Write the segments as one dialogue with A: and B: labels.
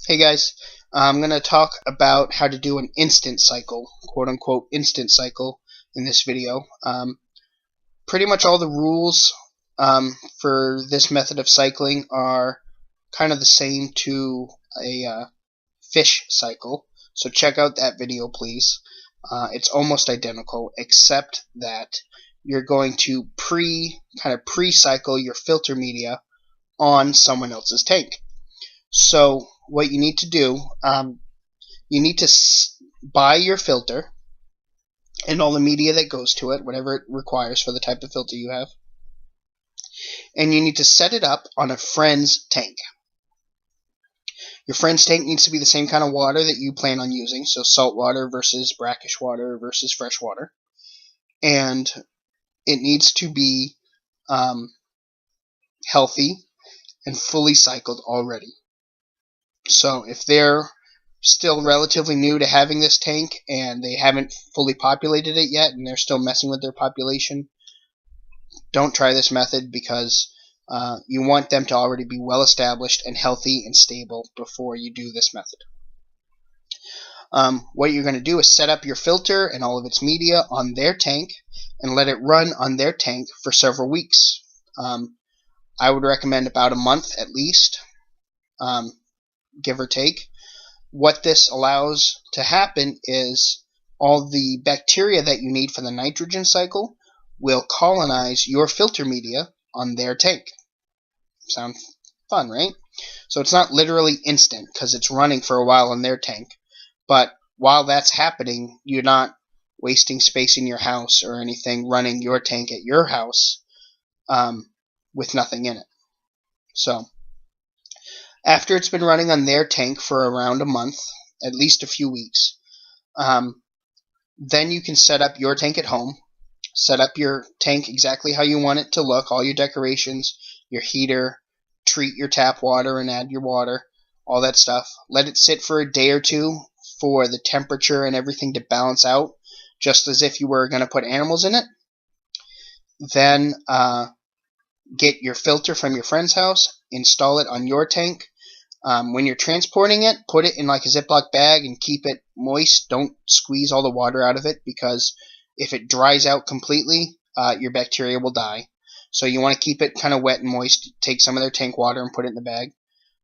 A: Hey guys, I'm going to talk about how to do an instant cycle, quote unquote instant cycle, in this video. Pretty much all the rules for this method of cycling are kind of the same to a fish cycle, so check out that video please. It's almost identical except that you're going to pre-cycle your filter media on someone else's tank. So what you need to do, you need to buy your filter and all the media that goes to it, whatever it requires for the type of filter you have, and you need to set it up on a friend's tank. Your friend's tank needs to be the same kind of water that you plan on using, so salt water versus brackish water versus fresh water, and it needs to be healthy and fully cycled already. So if they're still relatively new to having this tank and they haven't fully populated it yet and they're still messing with their population, don't try this method because you want them to already be well established and healthy and stable before you do this method. What you're going to do is set up your filter and all of its media on their tank and let it run on their tank for several weeks. I would recommend about a month at least, give or take. What this allows to happen is all the bacteria that you need for the nitrogen cycle will colonize your filter media on their tank. Sound fun, right? So it's not literally instant because it's running for a while on their tank, but while that's happening, you're not wasting space in your house or anything running your tank at your house with nothing in it. So after it's been running on their tank for around a month, at least a few weeks, then you can set up your tank at home. Set up your tank exactly how you want it to look, all your decorations, your heater, treat your tap water and add your water, all that stuff. Let it sit for a day or two for the temperature and everything to balance out, just as if you were going to put animals in it. Then get your filter from your friend's house, install it on your tank. When you're transporting it, put it in like a Ziploc bag and keep it moist. Don't squeeze all the water out of it because if it dries out completely, your bacteria will die. So you want to keep it kind of wet and moist. Take some of their tank water and put it in the bag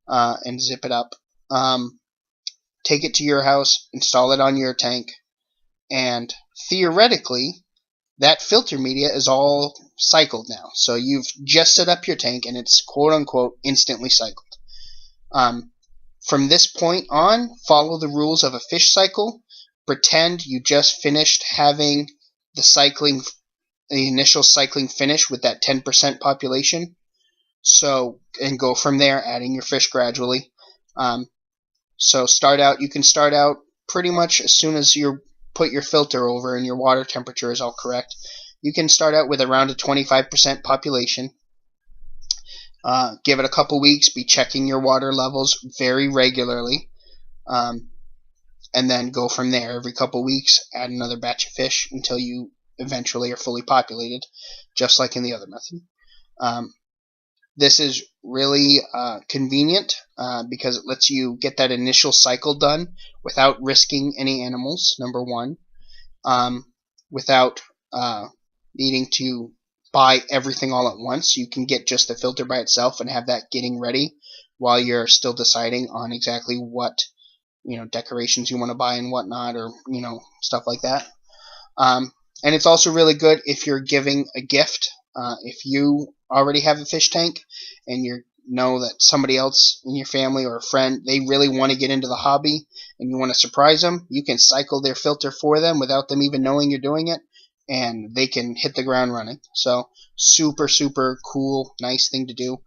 A: and zip it up. Take it to your house, install it on your tank, and theoretically, that filter media is all cycled now. So you've just set up your tank and it's quote-unquote instantly cycled. From this point on, follow the rules of a fish cycle. Pretend you just finished having the initial cycling finish with that 10% population. And go from there, adding your fish gradually. So you can start out pretty much as soon as you put your filter over and your water temperature is all correct. You can start out with around a 25% population. Give it a couple weeks, be checking your water levels very regularly, and then go from there. Every couple weeks, add another batch of fish until you eventually are fully populated, just like in the other method. This is really convenient because it lets you get that initial cycle done without risking any animals, number one, without needing to buy everything all at once. You can get just the filter by itself and have that getting ready while you're still deciding on exactly what decorations you want to buy and whatnot, or stuff like that. And it's also really good if you're giving a gift. If you already have a fish tank and you know that somebody else in your family or a friend, they really want to get into the hobby and you want to surprise them, you can cycle their filter for them without them even knowing you're doing it, and they can hit the ground running. So super, super cool, nice thing to do.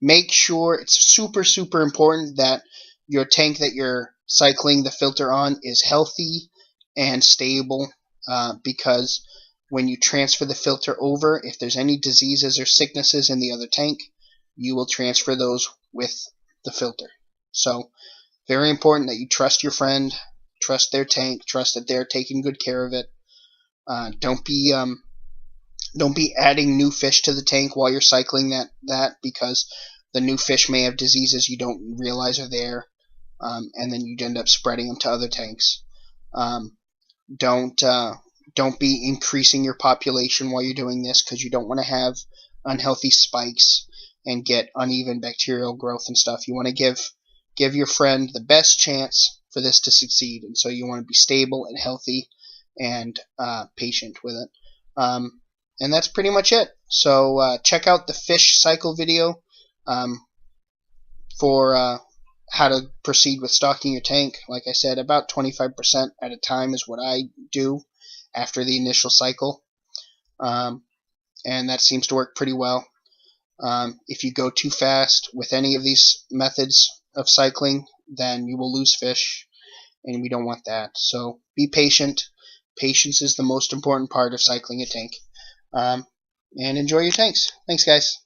A: Make sure it's super, super important that your tank that you're cycling the filter on is healthy and stable, because when you transfer the filter over, if there's any diseases or sicknesses in the other tank, you will transfer those with the filter. So very important that you trust your friend, trust their tank, trust that they're taking good care of it. Don't be adding new fish to the tank while you're cycling that because the new fish may have diseases you don't realize are there, and then you'd end up spreading them to other tanks. Um, don't be increasing your population while you're doing this, because you don't want to have unhealthy spikes and get uneven bacterial growth and stuff. You want to give your friend the best chance for this to succeed, and so you want to be stable and healthy and patient with it. And that's pretty much it. So check out the fish cycle video for how to proceed with stocking your tank. Like I said, about 25% at a time is what I do after the initial cycle, and that seems to work pretty well. If you go too fast with any of these methods of cycling, then you will lose fish, and we don't want that. So be patient. Patience is the most important part of cycling a tank. And enjoy your tanks. Thanks, guys.